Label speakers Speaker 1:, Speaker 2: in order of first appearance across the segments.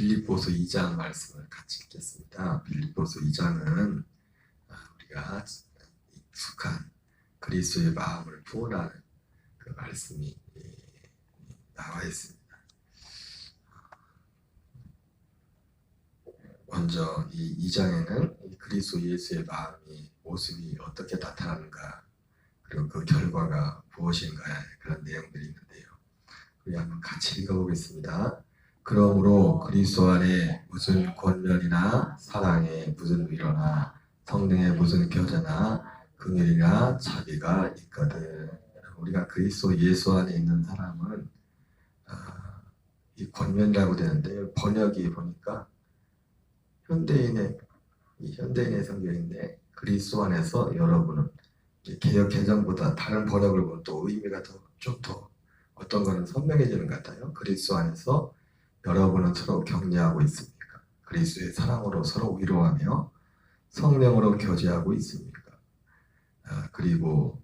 Speaker 1: 빌립보서 2장 말씀을 같이 읽겠습니다. 빌립보서 2장은 우리가 익숙한 그리스도의 마음을 표현하는 그 말씀이 나와 있습니다. 먼저 이 2장에는 그리스도 예수의 마음이 모습이 어떻게 나타나는가, 그리고 그 결과가 무엇인가, 그런 내용들이 있는데요. 우리 한번 같이 읽어보겠습니다. 그러므로 그리스도 안에 무슨 권면이나 사랑에 무슨 위로나 성령의 무슨 교제나 긍휼이나 자비가 있거든. 우리가 그리스도 예수 안에 있는 사람은 이 권면이라고 되는데, 번역이 보니까 현대인의 성경인데, 그리스도 안에서 여러분은, 개역 개정보다 다른 번역을 보면 또 의미가 좀 더 어떤 거는 선명해지는 것 같아요. 그리스도 안에서 여러분은 서로 격려하고 있습니까? 그리스도의 사랑으로 서로 위로하며 성령으로 교제하고 있습니까? 그리고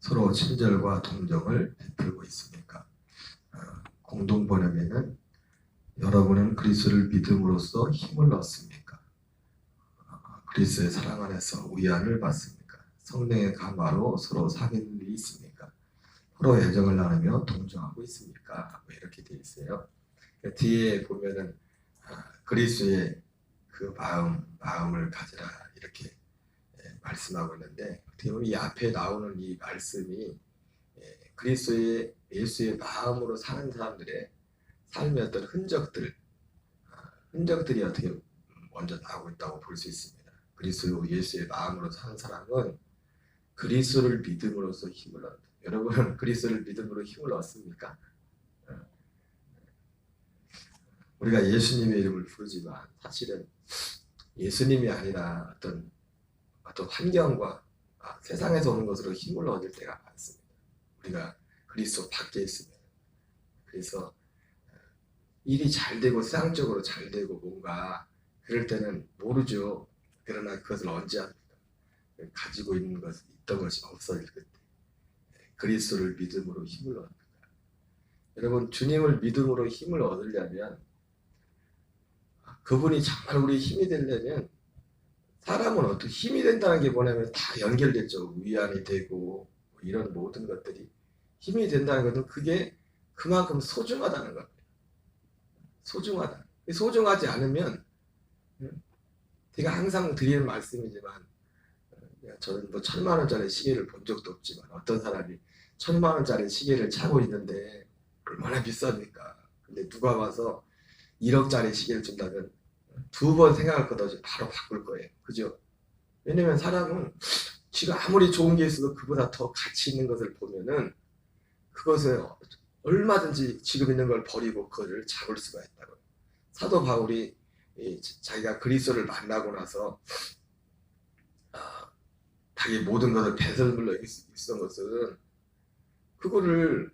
Speaker 1: 서로 친절과 동정을 베풀고 있습니까? 공동 번역에는 여러분은 그리스도를 믿음으로써 힘을 얻습니까? 그리스도의 사랑 안에서 위안을 받습니까? 성령의 감화로 서로 사귀는 일이 있습니까? 서로 애정을 나누며 동정하고 있습니까? 이렇게 되어 있어요. 뒤에 보면은 그리스도의 그 마음을 가지라, 이렇게 말씀하고 있는데, 어떻게 보면 이 앞에 나오는 이 말씀이 그리스도의 예수의 마음으로 사는 사람들의 삶의 어떤 흔적들이 어떻게 먼저 나오고 있다고 볼 수 있습니다. 그리스도 예수의 마음으로 사는 사람은 그리스도를 믿음으로써 힘을 얻는다. 여러분은 그리스도를 믿음으로 힘을 얻습니까? 우리가 예수님의 이름을 부르지만 사실은 예수님이 아니라 어떤 환경과 세상에서 오는 것으로 힘을 얻을 때가 많습니다. 우리가 그리스도 밖에 있으면. 그래서 일이 잘 되고 세상적으로 잘 되고 뭔가 그럴 때는 모르죠. 그러나 그것을 언제 합니까? 가지고 있던 것이 없어질 그때 그리스도를 믿음으로 힘을 얻는 거예요. 여러분, 주님을 믿음으로 힘을 얻으려면, 그분이 정말 우리 힘이 되려면, 사람은 어떻게 힘이 된다는 게 뭐냐면 다 연결됐죠. 위안이 되고 이런 모든 것들이 힘이 된다는 것은 그게 그만큼 소중하다는 겁니다. 소중하다. 소중하지 않으면, 제가 항상 드리는 말씀이지만, 저는 1,000만 원짜리 시계를 본 적도 없지만 어떤 사람이 1,000만 원짜리 시계를 차고 있는데 얼마나 비쌉니까? 근데 누가 와서 1억짜리 시계를 준다면 2번 생각할 것 없이 바로 바꿀 거예요. 그죠? 왜냐면 사람은 지가 아무리 좋은 게 있어도 그보다 더 가치 있는 것을 보면은 그것을 얼마든지 지금 있는 걸 버리고 그거를 잡을 수가 있다고요. 사도 바울이 자기가 그리스도를 만나고 나서 자기 모든 것을 배설물로 있었던 것은, 그거를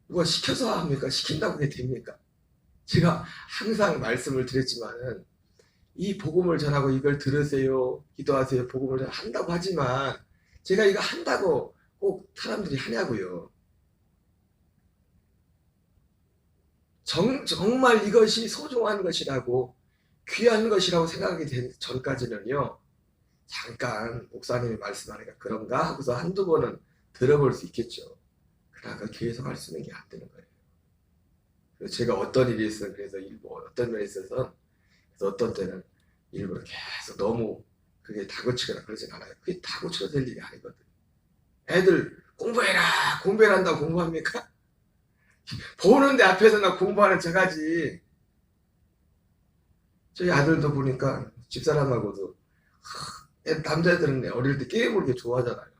Speaker 1: 누가 시켜서 합니까? 시킨다고 그게 됩니까? 제가 항상 말씀을 드렸지만은, 이 복음을 전하고 이걸 들으세요, 기도하세요, 복음을 한다고 하지만, 제가 이거 한다고 꼭 사람들이 하냐고요. 정말 이것이 소중한 것이라고, 귀한 것이라고 생각하기 전까지는요, 잠깐 목사님이 말씀하니까 그런가 하고서 한두 번은 들어볼 수 있겠죠. 그러나 계속 할 수 있는 게 안 되는 거예요. 그래서 제가 어떤 일이 있어서, 그래서 어떤 면에 있어서, 그래서 어떤 때는 일부러 계속 너무 그게 다그치거나 그러진 않아요. 그게 다그쳐도 될 일이 아니거든요. 애들 공부해라 한다고 공부합니까? 보는데 앞에서 나 공부하는 척하지. 저희 아들도 보니까 집사람하고도, 남자애들은 어릴 때 게임을 이렇게 좋아하잖아요.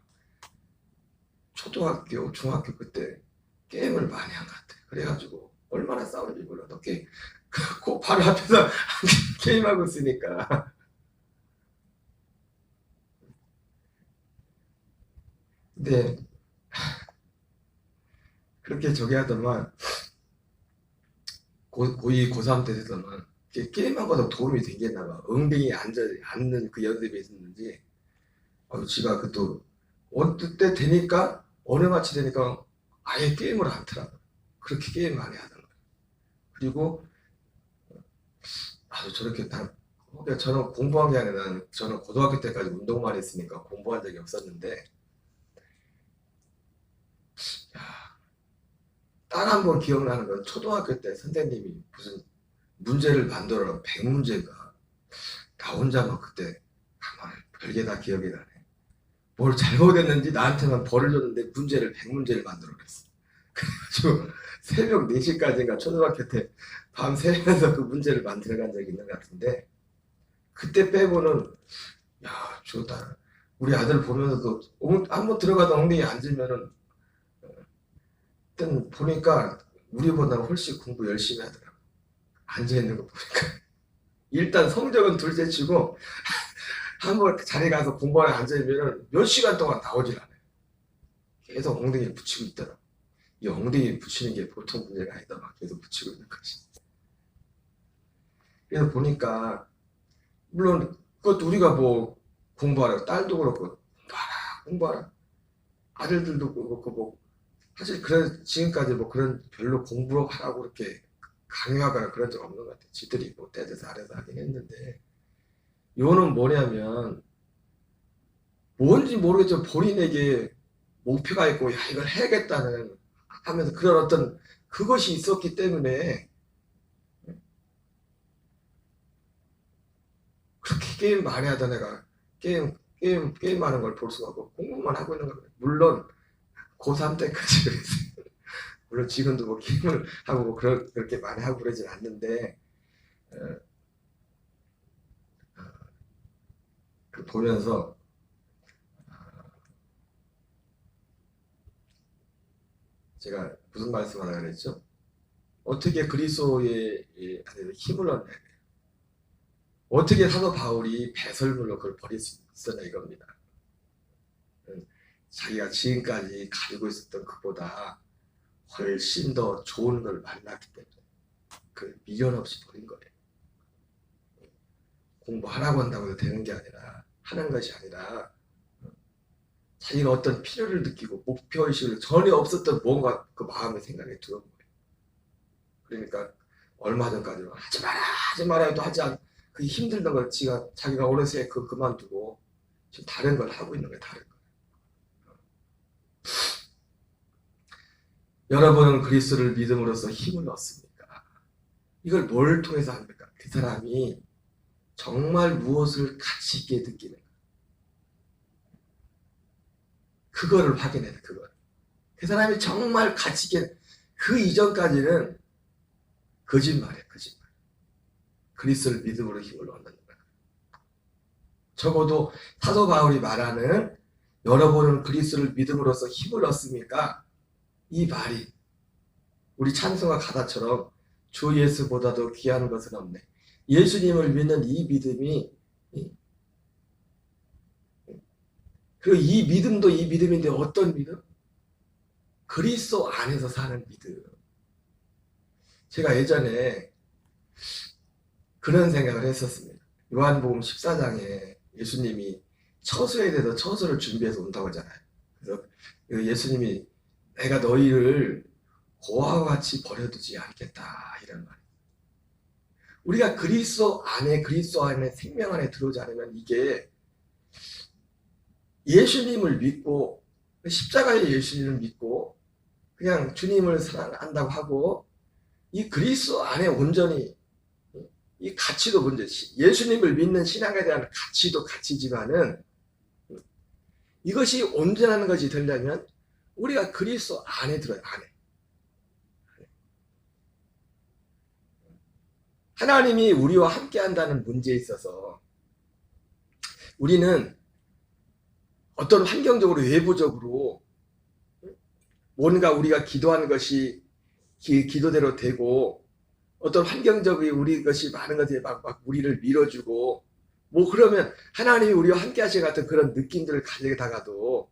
Speaker 1: 초등학교, 중학교 그때 게임을 많이 한 것 같아요. 그래가지고 얼마나 싸우는지 몰라. 어떻게 그 바로 앞에서 게임하고 있으니까. 근데 그렇게 저기 하더만, 고2, 고3 때 되더만 게임한 거도 도움이 되겠나 봐. 엉덩이 앉는 그 연습이 있었는지, 지가 그또 어느 때 되니까, 어느 마치 되니까 아예 게임을 안 하더라고. 그렇게 게임 많이 하던 거예요. 그리고 아주 저렇게 다 그러니까 저는 공부한 게 아니라 저는 고등학교 때까지 운동만 했으니까 공부한 적이 없었는데 딱 한 번 기억나는 건 초등학교 때 선생님이 무슨 문제를 만들어 100문제가 나 혼자만 그때 가만히 별게 다 기억이 나네. 뭘 잘못했는지 나한테만 벌을 줬는데 문제를 100문제를 만들어 그랬어. 그래가지고 새벽 4시까지인가 초등학교 때 밤새면서 그 문제를 만들어간 적이 있는 것 같은데 그때 빼고는 야 좋다. 우리 아들 보면서도 한번 들어가다 엉덩이 앉으면은 일단 보니까 우리보다 훨씬 공부 열심히 하더라고. 앉아있는 거 보니까 일단 성적은 둘째치고 한번 자리 가서 공부하러 앉아있으면 몇 시간 동안 나오질 않아요. 계속 엉덩이에 붙이고 있더라고. 이 엉덩이에 붙이는 게 보통 문제가 아니다. 막 계속 붙이고 있는 거지. 그래서 보니까 물론 그것도 우리가 뭐 공부하라고 딸도 그렇고 공부하라 아들들도 그렇고 뭐 사실 그런 지금까지 뭐 그런 별로 공부로 하라고 그렇게 강요하거나 그런 적 없는 것 같아요. 지들이 뭐 때려서 아래서 하긴 했는데 요는 뭐냐면 뭔지 모르겠지만 본인에게 목표가 있고 야 이걸 해야겠다는 하면서 그런 어떤 그것이 있었기 때문에 그렇게 게임 많이 하던 애가 게임하는 걸 볼 수가 없고 공부만 하고 있는 거예요. 물론 고3 때까지 그랬어요. 물론 지금도 뭐 게임을 하고 뭐 그렇게 많이 하고 그러진 않는데 어, 그 보면서 제가 무슨 말씀하려고 그랬죠? 어떻게 그리스도의 힘을 얻냐 어떻게 사도 바울이 배설물로 그걸 버릴 수 있었냐 이겁니다. 자기가 지금까지 가지고 있었던 것보다 훨씬 더 좋은 걸 만났기 때문에 그 미련 없이 버린 거예요. 공부하라고 한다고 해서 되는 게 아니라 하는 것이 아니라 자기가 어떤 필요를 느끼고 목표의식을 전혀 없었던 뭔가 그 마음의 생각이 들어온 거예요. 그러니까 얼마 전까지 하지 마라 해도 하지 않 그 힘들던 걸 자기가 어느새 그만두고 지금 다른 걸 하고 있는 거예요. 다른 거. 여러분은 그리스도를 믿음으로써 힘을 얻습니까? 이걸 뭘 통해서 합니까? 그 사람이 정말 무엇을 가치 있게 느끼는 가 그거를 확인해야 돼. 그걸. 그 사람이 정말 가치 있게 그 이전까지는 거짓말이에요. 거짓말. 그리스도를 믿음으로 힘을 얻는 거야. 적어도 사도 바울이 말하는 여러분은 그리스도를 믿음으로써 힘을 얻습니까? 이 말이 우리 찬송가 가사처럼 주 예수보다도 귀한 것은 없네. 예수님을 믿는 이 믿음이 그리고 이 믿음도 이 믿음인데 어떤 믿음? 그리스도 안에서 사는 믿음. 제가 예전에 그런 생각을 했었습니다. 요한복음 14장에 예수님이 처소에 대해서 처소를 준비해서 온다고 하잖아요. 그래서 예수님이 내가 너희를 고아와 같이 버려두지 않겠다 이런 말. 우리가 그리스도 안에 생명 안에 들어오지 않으면 이게 예수님을 믿고 십자가의 예수님을 믿고 그냥 주님을 사랑한다고 하고 이 그리스도 안에 온전히 이 가치도 문제지. 예수님을 믿는 신앙에 대한 가치도 가치지만은 이것이 온전한 것이 되려면 우리가 그리스도 안에 들어요. 안에. 하나님이 우리와 함께 한다는 문제에 있어서 우리는 어떤 환경적으로 외부적으로 뭔가 우리가 기도하는 것이 기도대로 되고 어떤 환경적인 우리 것이 많은 것들이 막 우리를 밀어주고 뭐 그러면 하나님이 우리와 함께 하실 같은 그런 느낌들을 가져다가도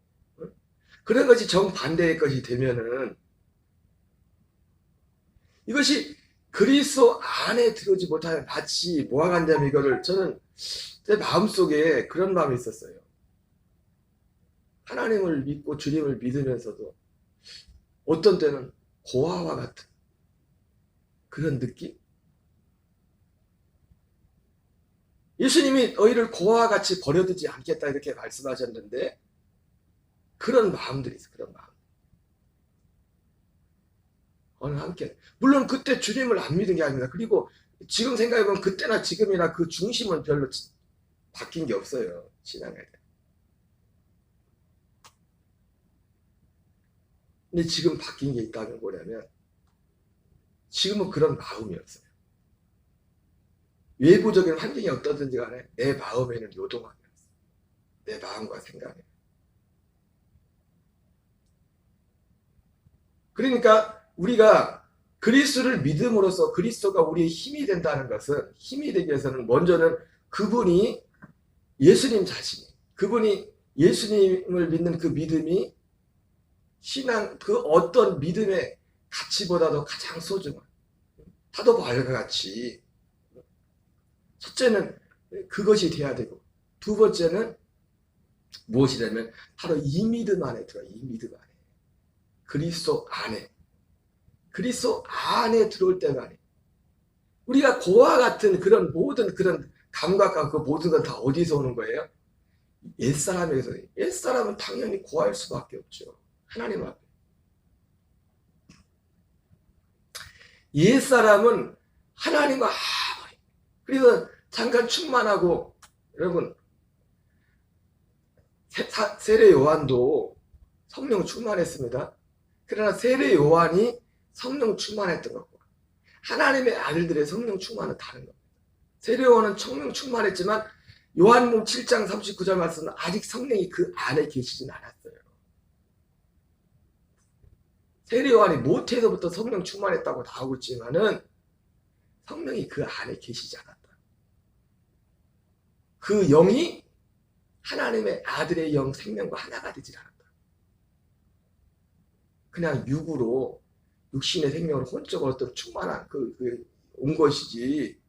Speaker 1: 그런 것이 정반대의 것이 되면은 이것이 그리스도 안에 들어오지 못하는 마치 뭐가 간다면 이거를 저는 제 마음속에 그런 마음이 있었어요. 하나님을 믿고 주님을 믿으면서도 어떤 때는 고아와 같은 그런 느낌?
Speaker 2: 예수님이 너희를 고아와 같이 버려두지 않겠다 이렇게 말씀하셨는데 그런 마음들이 있어. 그런 마음. 어느 한께 물론 그때 주님을 안 믿은 게 아닙니다. 그리고 지금 생각해보면 그때나 지금이나 그 중심은 별로 바뀐 게 없어요. 신앙에 대해. 근데 지금 바뀐 게 있다면 뭐냐면 지금은 그런 마음이 없어요. 외부적인 환경이 어떠든지 간에 내 마음에는 요동함이 없어요. 내 마음과 생각에. 그러니까 우리가 그리스도를 믿음으로써 그리스도가 우리의 힘이 된다는 것은, 힘이 되기 위해서는 먼저는 그분이 예수님 자신이, 그분이 예수님을 믿는 그 믿음이 신앙 그 어떤 믿음의 가치보다도 가장 소중한, 파도바알과 같이 첫째는 그것이 돼야 되고, 두 번째는 무엇이냐면 바로 이 믿음 안에 들어요. 이 믿음 안에, 그리스도 안에, 그리스도 안에 들어올 때만 우리가 고와 같은 그런 모든 그런 감각과 그 모든 건 다 어디서 오는 거예요? 옛사람에서. 옛사람은 당연히 고할 수밖에 없죠. 하나님 앞에. 옛사람은 하나님과 아무리, 그래서 잠깐 충만하고, 여러분 세례 요한도 성령 충만했습니다. 그러나 세례 요한이 성령 충만했던 것과 하나님의 아들들의 성령 충만은 다른 겁니다. 세례 요한은 성령 충만했지만 요한복음 7장 39절 말씀은 아직 성령이 그 안에 계시진 않았어요. 세례 요한이 모태에서부터 성령 충만했다고 나오고 있지만은 성령이 그 안에 계시지 않았다. 그 영이 하나님의 아들의 영 생명과 하나가 되질 않았다. 그냥 육으로 육신의 생명을 혼적으로 어떤 충만한 온 것이지.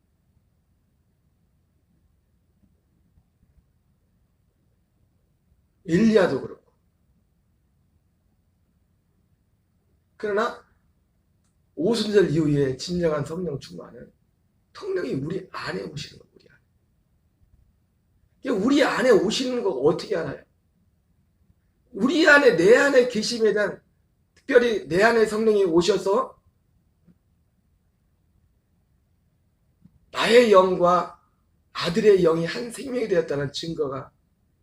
Speaker 2: 엘리야도 그렇고. 그러나 오순절 이후에 진정한 성령 충만은 성령이 우리 안에 오시는 거예요. 우리 안에 오시는 거 어떻게 알아요? 우리 안에, 내 안에 계심에 대한, 특별히 내 안에 성령이 오셔서 나의 영과 아들의 영이 한 생명이 되었다는 증거가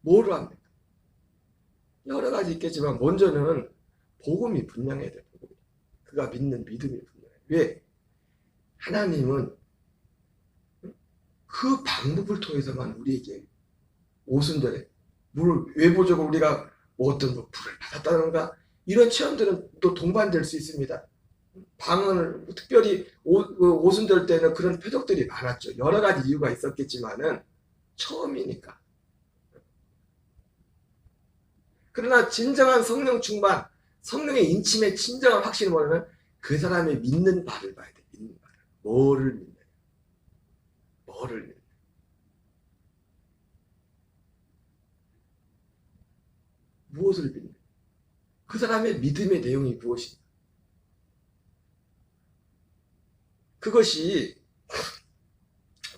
Speaker 2: 뭐로 합니까? 여러 가지 있겠지만 먼저는 복음이 분명해야 돼요. 그가 믿는 믿음이 분명해요. 왜? 하나님은 그 방법을 통해서만 우리에게 오순절에 외부적으로 우리가 어떤 불을 받았다던가 이런 체험들은 또 동반될 수 있습니다. 방언을 특별히 오순절 때는 그런 표적들이 많았죠. 여러 가지 이유가 있었겠지만은 처음이니까. 그러나 진정한 성령 충만, 성령의 인침의 진정한 확신을 뭐냐면 그 사람의 믿는 바를 봐야 돼. 믿는 바를. 뭐를 믿느냐. 뭐를 믿느냐. 무엇을 믿느냐. 그 사람의 믿음의 내용이 무엇인가. 그것이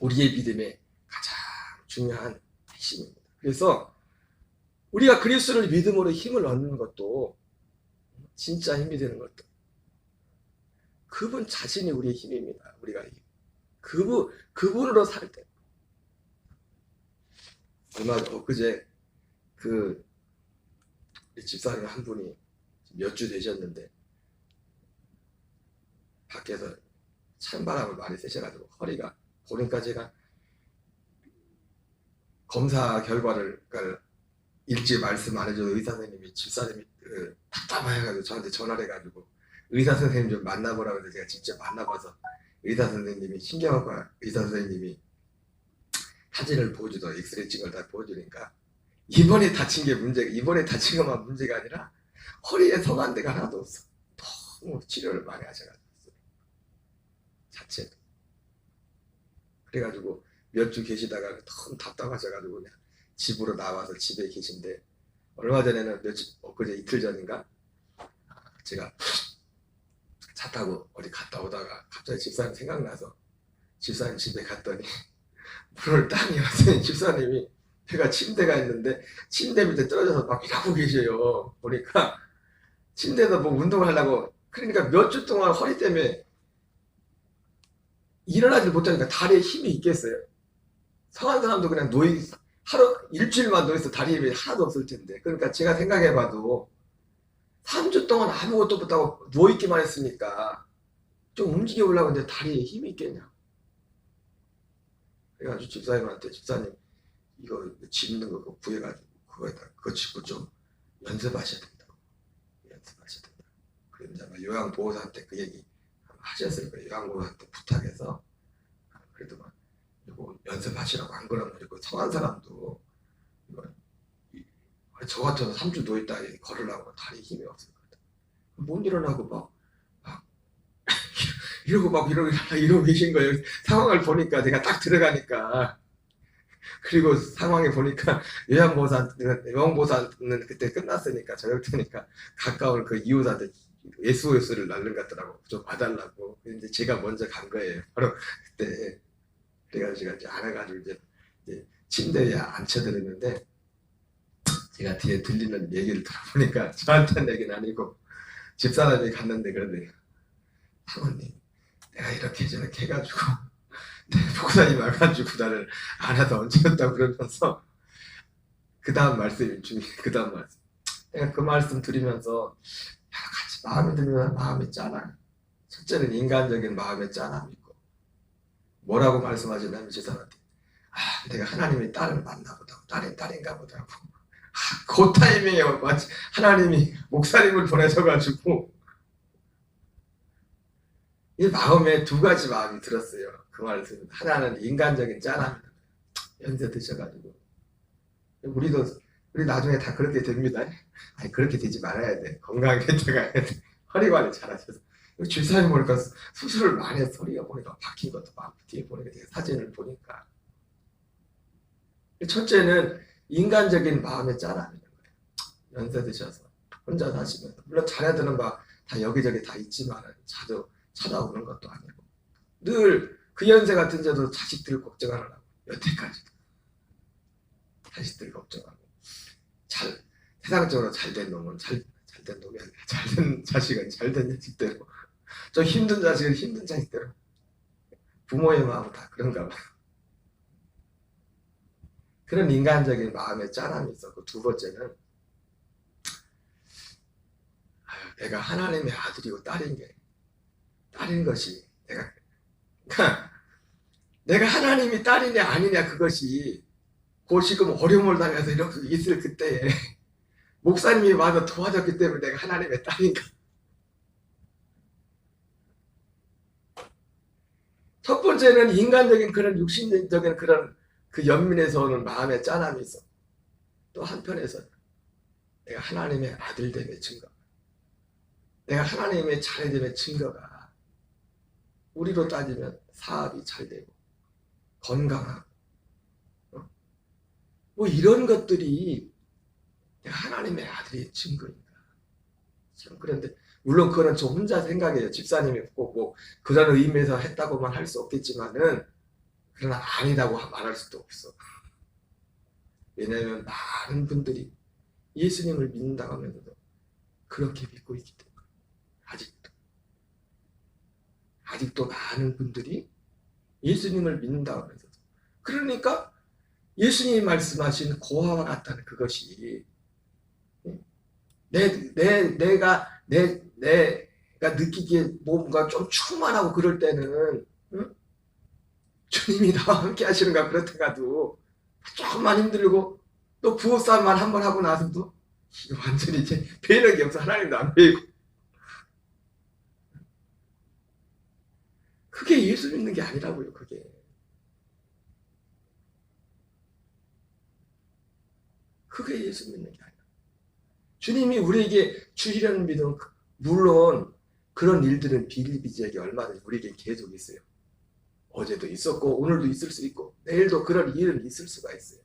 Speaker 2: 우리의 믿음의 가장 중요한 핵심입니다. 그래서 우리가 그리스도를 믿음으로 힘을 얻는 것도, 진짜 힘이 되는 것도 그분 자신이 우리의 힘입니다. 우리가 그분으로 살 때. 얼마 엊그제 그 집사님 한 분이 몇 주 되셨는데 밖에서 찬바람을 많이 쐬셔가지고 허리가, 그러니까 제가 검사 결과를 일찍 말씀 안 해줘도 의사 선생님이, 집사님이 답답해가지고 저한테 전화를 해가지고 의사 선생님 좀 만나보라고 해서 제가 직접 만나봐서 의사 선생님이, 신경학과 의사 선생님이 사진을 보여주더 엑스레이 찍을 다 보여주니까 이번에 다친 것만 문제가 아니라 허리에 성한 데가 하나도 없어. 너무 치료를 많이 하셔가지고 자체도. 그래가지고 몇 주 계시다가 너무 답답하셔가지고 그냥 집으로 나와서 집에 계신데, 얼마 전에는 엊그제 이틀 전인가 제가 차 타고 어디 갔다 오다가 갑자기 집사님 생각나서 집사님 집에 갔더니 오늘 땅이 왔더니 집사님이 제가 침대가 있는데 침대 밑에 떨어져서 막 일하고 계셔요. 보니까 침대에서 뭐 운동을 하려고 그러니까 몇 주 동안 허리 때문에 일어나지 못하니까 다리에 힘이 있겠어요. 성한 사람도 그냥 하루 일주일만 누워있어 다리에 힘이 하나도 없을 텐데. 그러니까 제가 생각해봐도 3주 동안 아무것도 못하고 누워있기만 했으니까 좀 움직여 보려고 했는데 다리에 힘이 있겠냐. 그래가지고 집사님한테 집사님 이거 짚는 거 그거 구해가지고 그거 짚고 좀 연습하셔야 된다고. 연습하셔야 된다. 그래서 이제 아마 요양보호사한테 그 얘기 하셨을 거예요. 요양보호사한테 부탁해서 그래도 막 이거 연습하시라고 안 그러면 이거 성한 사람도 이거 저 같아서 3주 누워있다 걸으려고 다리 힘이 없을 것 같아. 못 일어나고 막 이러고 막 이러고 계신 거예요. 상황을 보니까 제가 딱 들어가니까 그리고 상황에 보니까 요양보호사는 그때 끝났으니까 저녁 때니까 가까운 그 이웃한테 SOS를 날른 것 같더라고. 좀 봐달라고. 근데 제가 먼저 간 거예요. 바로 그때. 그래가지고 제가 이제 알아가지고 이제 침대에 앉혀드렸는데 제가 뒤에 들리는 얘기를 들어보니까 저한테는 얘기는 아니고 집사람이 갔는데 그러네요. 사모님 내가 이렇게 저렇게 해가지고 내 목사님 와가지고 나를 안아서 얹혔다고 그러면서 그 다음 말씀이 그 다음 말씀 내가 그 말씀 드리면서 같이 마음이 들면 마음이 짠하. 첫째는 인간적인 마음의 짠함이 있고 뭐라고 말씀하시냐면 제 사람한테 내가 하나님의 딸을 만나보다고 딸인가 보다고 그 타이밍에 마치 하나님이 목사님을 보내셔가지고 이 마음에 두 가지 마음이 들었어요. 그 말씀 하나는 인간적인 짠함이다. 연세 드셔가지고 우리 나중에 다 그렇게 됩니다. 아니 그렇게 되지 말아야 돼. 건강하게 해야 돼. 허리 관리 잘하셔서 주사님 보니까 수술을 많이 해서 소리가 보니까 박힌 것도 많고 뒤에 보니까 사진을 보니까 첫째는 인간적인 마음의 짠함이 있는 거예요. 연세 드셔서 혼자 사시면서 물론 자녀들은 막 다 여기저기 다 있지만 자주 찾아오는 것도 아니고 늘 그 연세 같은데도 자식들 걱정하느라고 여태까지도 자식들 걱정하고 세상적으로 잘된 놈은 잘된 놈이 아니라 잘된 자식은 잘된 자식대로 좀 힘든 자식은 힘든 자식대로 부모의 마음은 다 그런가 봐요. 그런 인간적인 마음의 짠함이 있었고 두 번째는 내가 하나님의 아들이고 딸인 것이 내가 하나님이 딸이냐 아니냐 그것이 지금 어려움을 당해서 이렇게 있을 그때에 목사님이 와서 도와줬기 때문에 내가 하나님의 딸인가. 첫 번째는 인간적인 그런 육신적인 그런 그 연민에서 오는 마음의 짠함이 있어. 또 한편에서는 내가 하나님의 아들됨의 증거, 내가 하나님의 자녀됨의 증거가 우리로 따지면 사업이 잘 되고 건강하고 뭐 이런 것들이 내가 하나님의 아들의 증거인가. 참 그런데 물론 그거는 저 혼자 생각해요. 집사님이 꼭 뭐 그런 의미에서 했다고만 할 수 없겠지만은 그러나 아니라고 말할 수도 없어. 왜냐하면 많은 분들이 예수님을 믿는다고 하면서도 그렇게 믿고 있기 때문에 아직도 많은 분들이 예수님을 믿는다고 하면서도 그러니까 예수님이 말씀하신 고아와 같다는 그것이 내가 느끼기에 뭔가 좀 충만하고 그럴 때는 응? 주님이 나와 함께 하시는가 그렇다가도 조금만 힘들고 또 부부싸움만 한번 하고 나서도 완전히 이제 배는 게 없어. 하나님도 안 배이고 그게 예수 믿는 게 아니라고요. 그게 예수 믿는 게 아니라 주님이 우리에게 주시려는 믿음은 물론 그런 일들은 비일비재하게 얼마든지 우리에게 계속 있어요. 어제도 있었고 오늘도 있을 수 있고 내일도 그런 일은 있을 수가 있어요.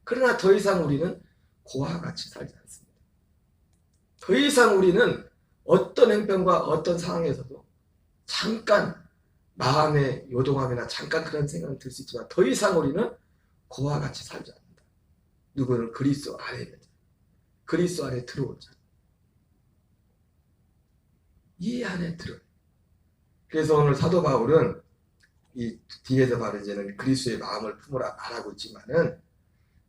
Speaker 2: 그러나 더 이상 우리는 고아와 같이 살지 않습니다. 더 이상 우리는 어떤 행편과 어떤 상황에서도 잠깐 마음의 요동함이나 잠깐 그런 생각은 들 수 있지만 더 이상 우리는 그와 같이 살지 않는다. 누구는 그리스도 안에 있는 자, 그리스도 안에 들어온 자, 이 안에 들어. 그래서 오늘 사도 바울은 이 뒤에서 말해지는 그리스도의 마음을 품으라 말하고 있지만은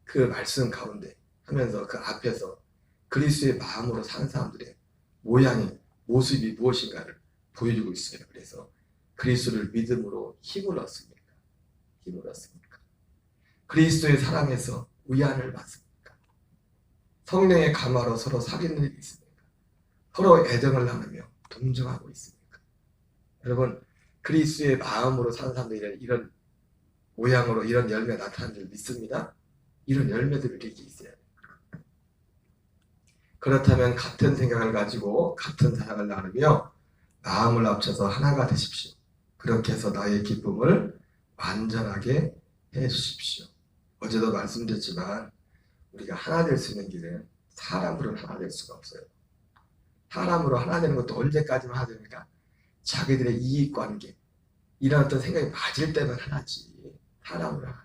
Speaker 2: 그 말씀 가운데 하면서 그 앞에서 그리스도의 마음으로 사는 사람들의 모양이 모습이 무엇인가를 보여주고 있어요. 그래서 그리스도를 믿음으로 힘을 얻습니까? 힘을 얻습니까? 그리스도의 사랑에서 위안을 받습니까? 성령의 감화로 서로 사귀는 일이 있습니까? 서로 애정을 나누며 동정하고 있습니까? 여러분, 그리스도의 마음으로 사는 사람들이 이런 모양으로 이런 열매가 나타나는 줄 믿습니다. 이런 열매들을 이렇게 있어야 돼요. 그렇다면 같은 생각을 가지고 같은 사랑을 나누며 마음을 합쳐서 하나가 되십시오. 그렇게 해서 나의 기쁨을 완전하게 해 주십시오. 어제도 말씀드렸지만 우리가 하나 될 수 있는 길은 사람으로는 하나 될 수가 없어요. 사람으로 하나 되는 것도 언제까지만 하나 됩니까? 자기들의 이익관계 이런 어떤 생각이 맞을 때만 하나지. 사람으로 하나.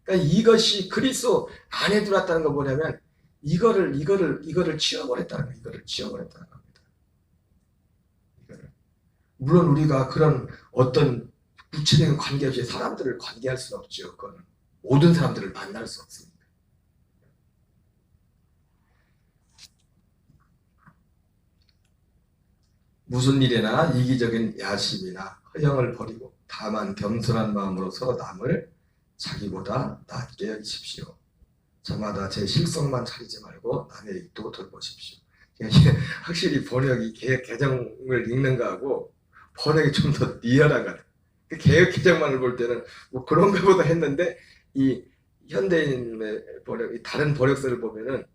Speaker 2: 그러니까 이것이 그리스도 안에 들어왔다는 거 뭐냐면 이거를 치워버렸다는 거예요. 이거를 치워버렸다는 겁니다. 이거를. 물론 우리가 그런 어떤 구체적인 관계 없이 사람들을 관계할 수는 없죠. 그거는 모든 사람들을 만날 수 없습니다. 무슨 일이나 이기적인 야심이나 허영을 버리고 다만 겸손한 마음으로 서로 남을 자기보다 낫게 여기십시오. 저마다 제 실속만 차리지 말고 남의 일도 돌보십시오. 확실히 번역이 개정을 읽는 거하고 번역이 좀 더 리얼한 것 같아요. 개혁 개정만을 볼 때는 뭐 그런가 보다 했는데 이 현대인의 번역, 다른 번역서를 보면은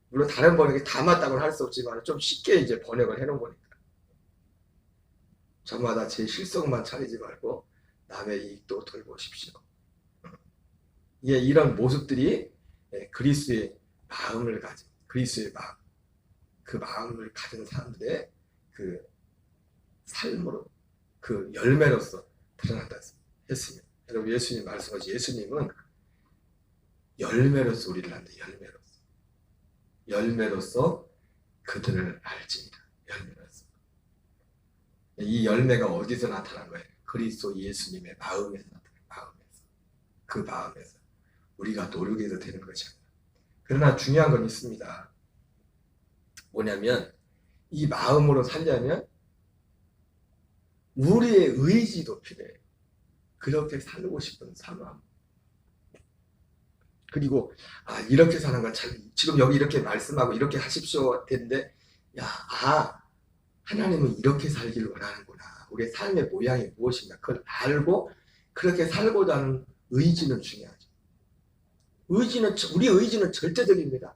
Speaker 2: 물론 다른 번역이 다 맞다고는 할 수 없지만 좀 쉽게 이제 번역을 해놓은 거니까. 저마다 제 실속만 차리지 말고 남의 이익도 돌보십시오. 이런 모습들이 그리스도의 마음을 가진 그리스도의 마음, 그 마음을 가진 사람들의 그 삶으로 그 열매로서 드러난다 했습니다. 여러분 예수님 말씀하신 예수님은 열매로서 우리를 한다. 열매로서 그들을 알지니라. 열매로서. 이 열매가 어디서 나타난 거예요? 그리스도 예수님의 마음에서 나타나요. 마음에서. 그 마음에서. 우리가 노력해서 되는 것이 아니라. 그러나 중요한 건 있습니다. 뭐냐면 이 마음으로 살려면 우리의 의지도 필요해요. 그렇게 살고 싶은 마음. 그리고 이렇게 사는 건 참 지금 여기 이렇게 말씀하고 이렇게 하십시오 했는데 하나님은 이렇게 살기를 원하는구나. 우리의 삶의 모양이 무엇인가 그걸 알고 그렇게 살고자 하는 의지는 중요하죠. 우리 의지는 절대적입니다.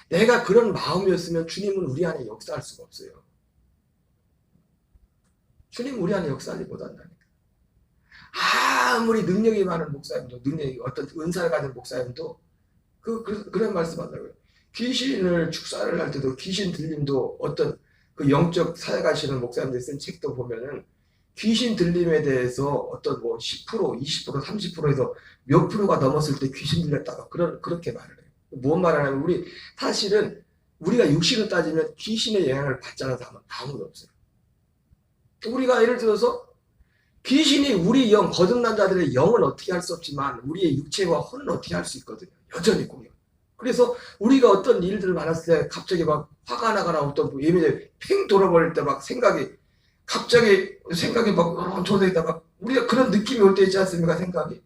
Speaker 2: 내가 그런 마음이었으면 주님은 우리 안에 역사할 수가 없어요. 주님은 우리 안에 역사하지 못한다니까. 아무리 능력이 많은 목사님도 어떤 은사를 가진 목사님도 그런 말씀한다고요. 귀신을 축사를 할 때도 귀신 들림도 어떤 그 영적 사역하시는 목사님들이 쓴 책도 보면은 귀신 들림에 대해서 어떤 뭐 10%, 20%, 30%에서 몇 프로가 넘었을 때 귀신 들렸다가 그렇게 말을 해요. 뭔 말하냐면 사실은 우리가 육신을 따지면 귀신의 영향을 받지 않은 사람은 아무도 없어요. 우리가 예를 들어서 귀신이 우리 거듭난 자들의 영은 어떻게 할 수 없지만 우리의 육체와 혼은 어떻게 할 수 있거든요. 여전히 공격. 그래서 우리가 어떤 일들을 많았을 때 갑자기 막 화가 나거나 어떤 예민해 팽 돌아버릴 때 막 갑자기 생각이 막 조성있다 막 우리가 그런 느낌이 올 때 있지 않습니까? 생각이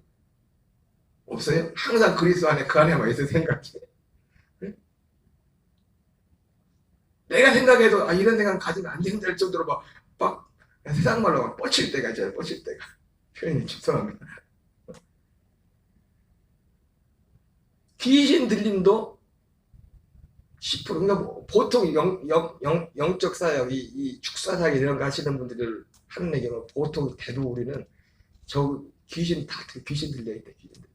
Speaker 2: 없어요? 항상 그리스도 안에 그 안에만 있어요. 생각이. 내가 생각해도 이런 생각 가지면 안 된다 할 정도로 막 세상 말로 막 뻗칠 때가 있잖아요. 뻗칠 때가. 표현이 죄송합니다. 귀신 들림도 10% 그러니까 보통 영적 사역, 이 축사 사역 이런 거 하시는 분들을 하는 얘기는 보통 대부분 우리는 귀신 들려 있대. 귀신 들려.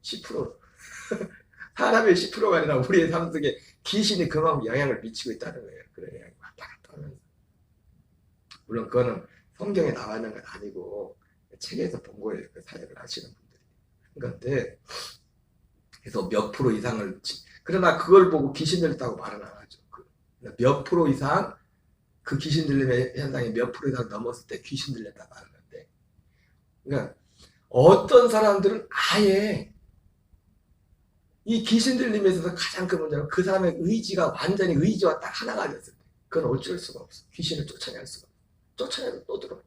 Speaker 2: 10% 사람의 10%가 아니라 우리의 삶 속에 귀신이 그만큼 영향을 미치고 있다는 거예요. 그런 영향이 왔다 갔다 하면서. 물론 그거는 성경에 나와 있는 건 아니고 책에서 본 거예요. 그 사역을 하시는 분들이. 그런데 그래서 몇 프로 이상을 그러나 그걸 보고 귀신 들렸다고 말은 안 하죠. 몇 프로 이상 그 귀신 들림의 현상이 몇 프로 이상 넘었을 때 귀신 들렸다고 하는데, 그러니까 어떤 사람들은 아예 이 귀신 들림에 있어서 가장 큰 문제는 그 사람의 의지가 완전히 의지와 딱 하나가 됐을 때 그건 어쩔 수가 없어. 귀신을 쫓아낼 수가 없어. 쫓아내도 또 들어.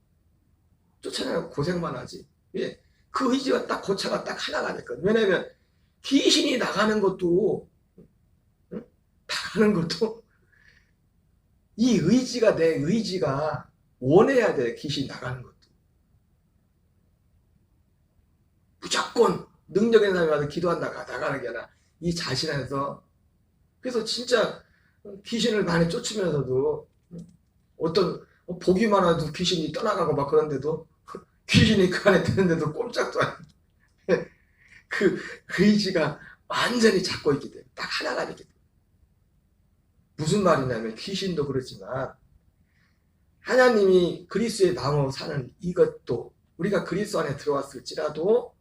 Speaker 2: 쫓아내고 고생만 하지. 왜? 그 의지가 딱 고차가 딱 하나가 됐거든. 왜냐면 귀신이 나가는 것도 나가는 것도 이 의지가 내 의지가 원해야 돼. 귀신 나가는 것도 무조건 능력 있는 사람이 와서 기도한다가 나가는 게 아니라 이 자신 안에서. 그래서 진짜 귀신을 많이 쫓으면서도 어떤 보기만 해도 귀신이 떠나가고 막 그런데도 귀신이 그 안에 드는데도 꼼짝도 안 해. 그 의지가 완전히 잡고 있기 때문에 딱 하나가 되기 때문에. 무슨 말이냐면 귀신도 그렇지만 하나님이 그리스도의 마음으로 사는 이것도 우리가 그리스도 안에 들어왔을지라도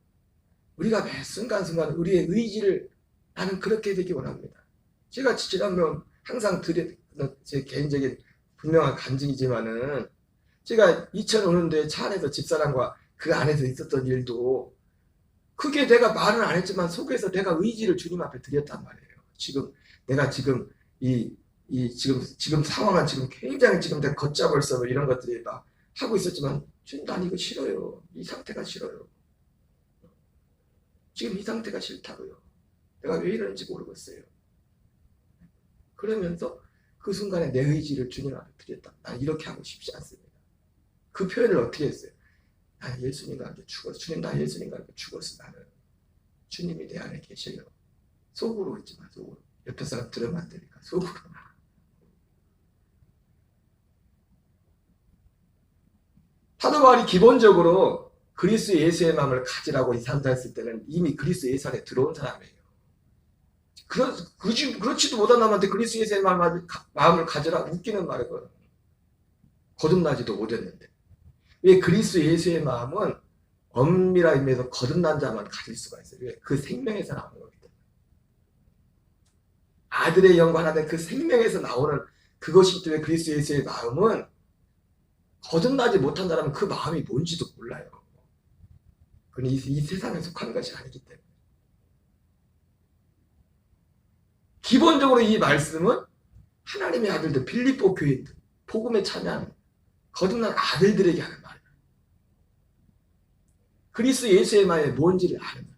Speaker 2: 우리가 매 순간순간 우리의 의지를 나는 그렇게 되기 원합니다. 제가 지난번 항상 드린 제 개인적인 분명한 간증이지만은 제가 2005년도에 차 안에서 집사람과 그 안에서 있었던 일도 그게 내가 말은 안 했지만 속에서 내가 의지를 주님 앞에 드렸단 말이에요. 내가 지금 지금 상황은 지금 굉장히 지금 내가 걷잡을 수 이런 것들이 막 하고 있었지만 주님 난 이거 싫어요. 이 상태가 싫어요. 지금 이 상태가 싫다고요. 내가 왜 이러는지 모르겠어요. 그러면서 그 순간에 내 의지를 주님 앞에 드렸다. 난 이렇게 하고 싶지 않습니다. 그 표현을 어떻게 했어요? 난 예수님과 함께 죽었어. 주님 나 예수님과 함께 죽었어. 나는 주님이 내 안에 계셔요. 속으로 있지만 속으로. 옆에 사람 들으면 안 되니까 속으로. 사도 바울이 기본적으로 그리스도 예수의 마음을 가지라고 이산다했을 때는 이미 그리스도 예수 안에 들어온 사람이에요. 그렇지도 못한 남한테 그리스도 예수의 마음을 가지라 웃기는 말이거든요. 거듭나지도 못했는데. 왜 그리스도 예수의 마음은 엄밀한 의미에서 거듭난 자만 가질 수가 있어요. 왜? 그 생명에서 나오는 거기 때문에. 아들의 영광하는 그 생명에서 나오는 그것이 때문에 그리스도 예수의 마음은 거듭나지 못한 사람은 그 마음이 뭔지도 몰라요. 그건 이 세상에 속한 것이 아니기 때문에. 기본적으로 이 말씀은 하나님의 아들들, 빌립보 교인들, 복음에 참여하는 거듭난 아들들에게 하는 말이에요. 그리스도 예수의 마음이 뭔지를 아는 거예요.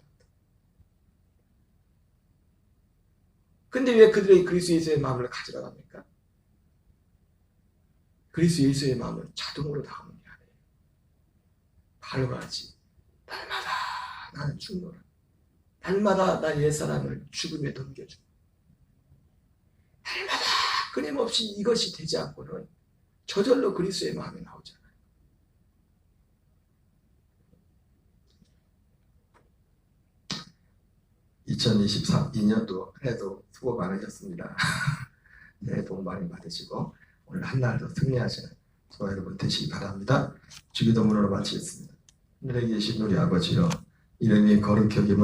Speaker 2: 근데 왜 그들이 그리스도 예수의 마음을 가지라고 합니까? 그리스도 예수의 마음은 자동으로 나오는 게 아니에요. 바로 같이 날마다 나는 죽노라. 날마다 나 옛사람을 죽음에 넘겨주고 날마다 끊임없이 이것이 되지 않고는 저절로 그리스도의 마음이 나오잖아요. (2023년도) 한 해도 수고 많으셨습니다. 네, 복 많이 받으시고 오늘 한날도 승리하시는 저와 여러분 되시기 바랍니다. 주기도문으로 마치겠습니다. 하늘에 계신 우리 아버지여, 이름이 거룩히 여김을